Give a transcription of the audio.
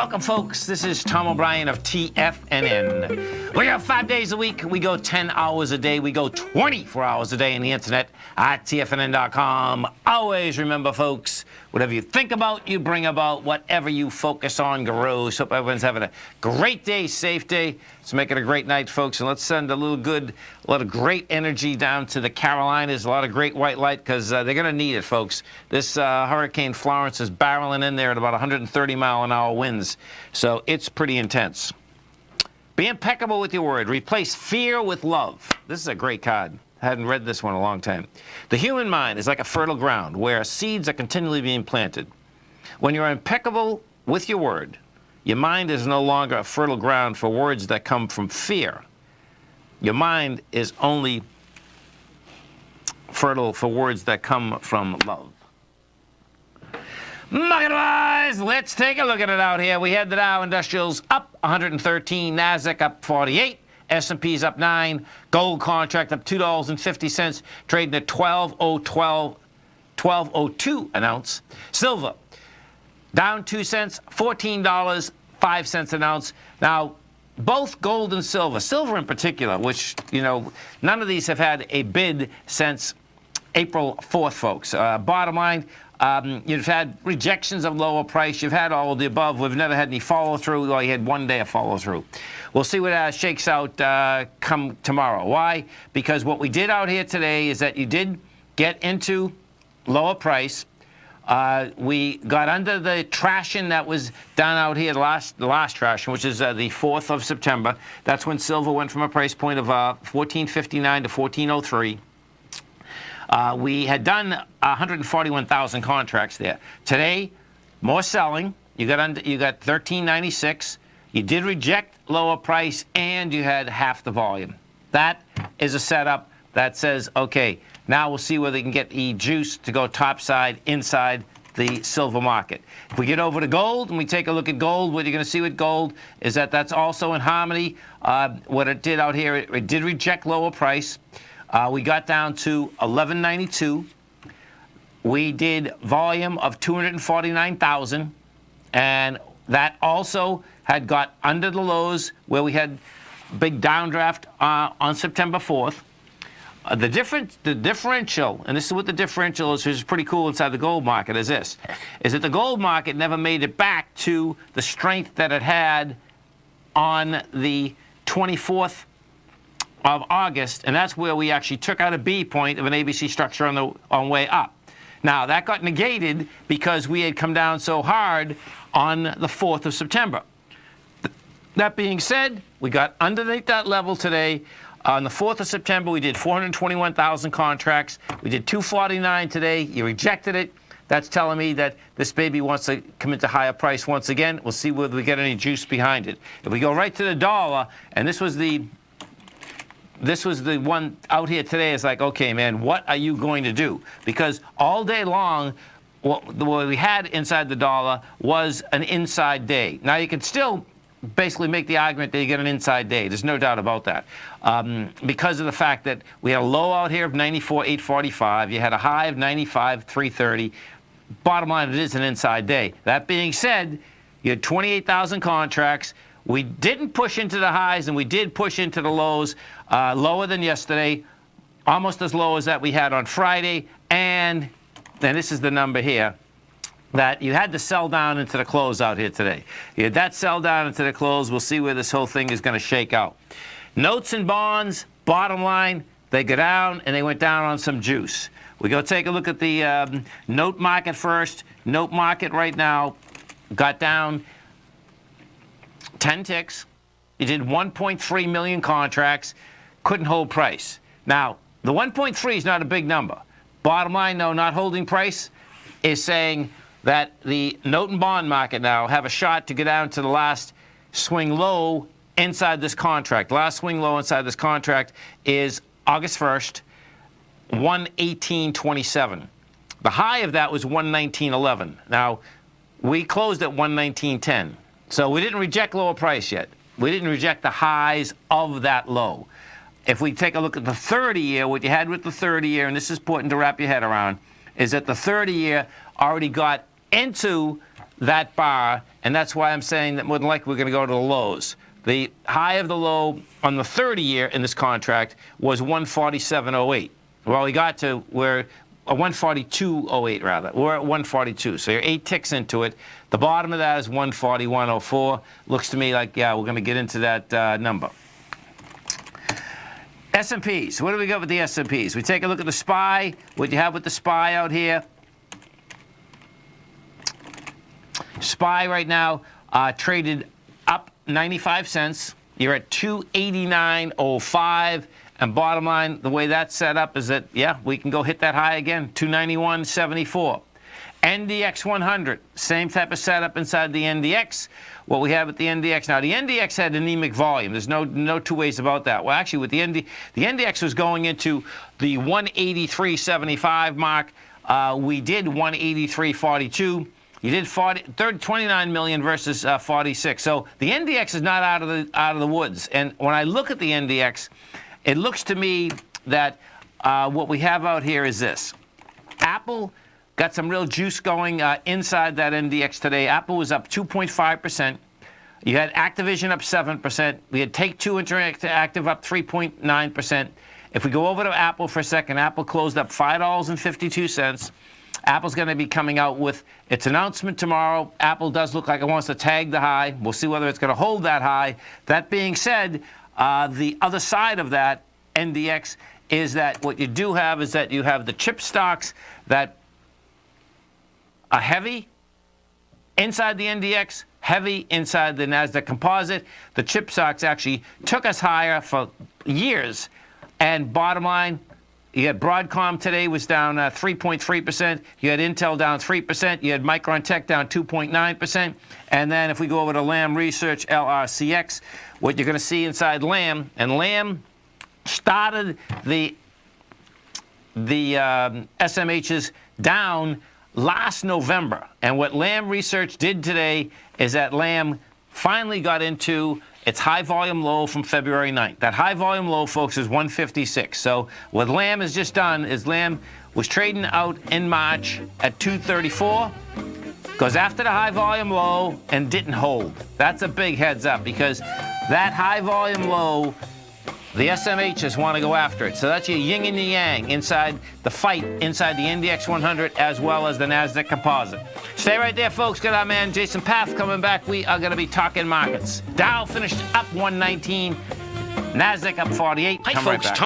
Welcome, folks. This is Tom O'Brien of TFNN. We go 5 days a week. We go 10 hours a day. We go 24 hours a day on the internet at TFNN.com. Always remember, folks, whatever you think about, you bring about. Whatever you focus on grows. Hope everyone's having a great day, safe day. Let's make it a great night, folks, and let's send a lot of great energy down to the Carolinas, a lot of great white light, because they're going to need it, folks. This Hurricane Florence is barreling in there at about 130-mile-an-hour winds, so it's pretty intense. Be impeccable with your word. Replace fear with love. This is a great card. I hadn't read this one in a long time. The human mind is like a fertile ground where seeds are continually being planted. When you're impeccable with your word, your mind is no longer a fertile ground for words that come from fear. Your mind is only fertile for words that come from love. Market-wise, let's take a look at it out here. We had the Dow Industrials up 113, NASDAQ up 48, S&P's up 9, gold contract up $2.50, trading at 12.02 an ounce. Silver down 2 cents, $14.05 an ounce. Now, both gold and silver in particular, which, you know, none of these have had a bid since April 4th, folks. Bottom line, you've had rejections of lower price. You've had all of the above. We've never had any follow-through. Well, you had 1 day of follow-through. We'll see what shakes out come tomorrow. Why? Because what we did out here today is that you did get into lower price. We got under the trashing that was done out here, the last trashing, which is the 4th of September. That's when silver went from a price point of $14.59 to $14.03. We had done 141,000 contracts there. Today, more selling. You got $13.96. You did reject lower price, and you had half the volume. That is a setup that says, okay, now we'll see whether they can get the juice to go topside inside the silver market. If we get over to gold and we take a look at gold, what you're going to see with gold is that that's also in harmony. What it did out here, it did reject lower price. We got down to $11.92. We did volume of 249,000, and that also had got under the lows where we had big downdraft on September 4th. The differential, and this is what the differential is, which is pretty cool inside the gold market, is this, is that the gold market never made it back to the strength that it had on the 24th of August, and that's where we actually took out a B point of an ABC structure on way up. Now, that got negated because we had come down so hard on the 4th of September. That being said, we got underneath that level today. On the 4th of September, we did 421,000 contracts. We did 249 today. You rejected it. That's telling me that this baby wants to come into higher price once again. We'll see whether we get any juice behind it. If we go right to the dollar, and this was the one out here today, is like, okay, man, what are you going to do? Because all day long, what we had inside the dollar was an inside day. Now, you can still basically make the argument that you get an inside day. There's no doubt about that. Because of the fact that we had a low out here of 94,845. You had a high of 95,330. Bottom line, it is an inside day. That being said, you had 28,000 contracts. We didn't push into the highs, and we did push into the lows, lower than yesterday, almost as low as that we had on Friday. And then this is the number here, that you had to sell down into the close out here today. You had that sell down into the close. We'll see where this whole thing is going to shake out. Notes and bonds, bottom line, they go down, and they went down on some juice. We go take a look at the note market first. Note market right now got down 10 ticks. You did 1.3 million contracts, couldn't hold price. Now, the 1.3 is not a big number. Bottom line, though, not holding price is saying that the note and bond market now have a shot to get down to the last swing low inside this contract. Last swing low inside this contract is August 1st, 118.27. The high of that was 119.11. Now, we closed at 119.10. So we didn't reject lower price yet. We didn't reject the highs of that low. If we take a look at the 30-year, what you had with the 30-year, and this is important to wrap your head around, is that the 30-year already got into that bar, and that's why I'm saying that more than likely we're going to go to the lows. The high of the low on the 30-year in this contract was 147.08. Well, we got to where 142.08 rather. We're at 142, so you're 8 ticks into it. The bottom of that is 141.04. Looks to me like, yeah, we're going to get into that number. S&Ps. What do we got with the S&Ps? We take a look at the SPY. What you have with the SPY out here. SPY right now traded up 95 cents. You're at 289.05. And bottom line, the way that's set up is that, yeah, we can go hit that high again, 291.74. NDX 100, same type of setup inside the NDX. What we have at the NDX now, the NDX had anemic volume. There's no two ways about that. Well, actually, with the NDX was going into the 183.75 mark. We did 183.42. You did 29 million versus 46. So the NDX is not out of the woods. And when I look at the NDX, it looks to me that what we have out here is this. Apple got some real juice going inside that NDX today. Apple was up 2.5%. You had Activision up 7%. We had Take-Two Interactive up 3.9%. If we go over to Apple for a second, Apple closed up $5.52. Apple's going to be coming out with its announcement tomorrow. Apple does look like it wants to tag the high. We'll see whether it's going to hold that high. That being said, the other side of that NDX is that what you do have is that you have the chip stocks that are heavy inside the NDX, heavy inside the NASDAQ composite. The chip stocks actually took us higher for years. And bottom line, you had Broadcom today was down 3.3%. You had Intel down 3%. You had Micron Tech down 2.9%. And then if we go over to Lam Research, LRCX, what you're going to see inside Lam, and Lam started the SMHs down last November. And what Lam Research did today is that Lam finally got into its high volume low from February 9th. That high volume low, folks, is 156. So what Lam has just done is Lam was trading out in March at 234, goes after the high volume low and didn't hold. That's a big heads up because that high volume low, the SMHs want to go after it. So that's your yin and your yang inside the fight, inside the NDX 100 as well as the NASDAQ composite. Stay right there, folks. Got our man Jason Paff coming back. We are going to be talking markets. Dow finished up 119. NASDAQ up 48. Come right back.